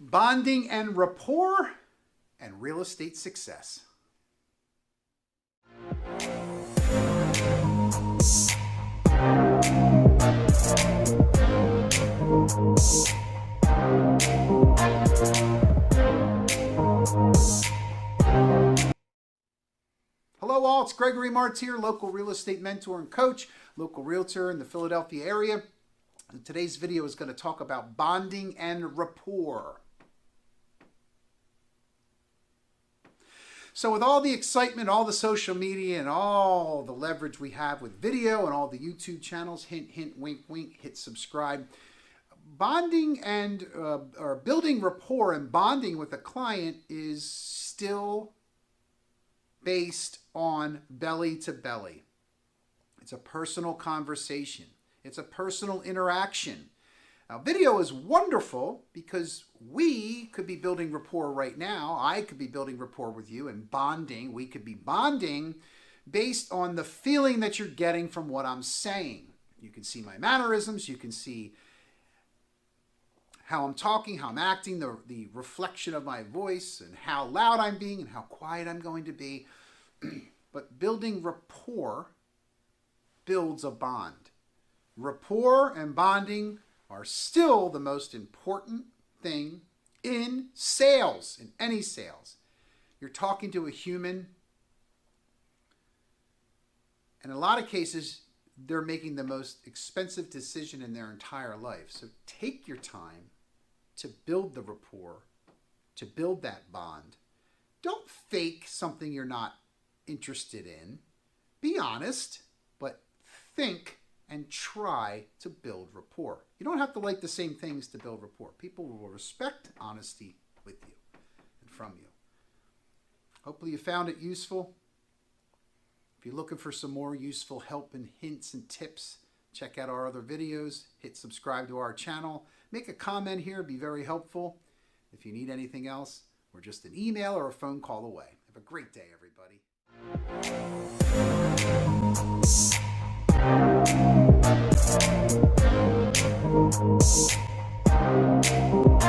Bonding and rapport and real estate success. Hello all, it's Gregory Martire, local real estate mentor and coach, local realtor in the Philadelphia area. And today's video is going to talk about bonding and rapport. So with all the excitement, all the social media, and all the leverage we have with video and all the YouTube channels, hint, hint, wink, wink, hit subscribe. Bonding and or building rapport and bonding with a client is still based on belly to belly. It's a personal conversation. It's a personal interaction. Now, video is wonderful because we could be building rapport right now. I could be building rapport with you and bonding. We could be bonding based on the feeling that you're getting from what I'm saying. You can see my mannerisms. You can see how I'm talking, how I'm acting, the reflection of my voice, and how loud I'm being and how quiet I'm going to be. But building rapport builds a bond. Rapport and bonding are still the most important thing in sales, in any sales. You're talking to a human, and in a lot of cases, they're making the most expensive decision in their entire life. So take your time to build the rapport, to build that bond. Don't fake something you're not interested in. Be honest, but think and try to build rapport. You don't have to like the same things to build rapport. People will respect honesty with you and from you. Hopefully you found it useful. If you're looking for some more useful help and hints and tips, check out our other videos. Hit subscribe to our channel. Make a comment here. It'd be very helpful. If you need anything else, we're just an email or a phone call away. Have a great day, everybody. Thank you.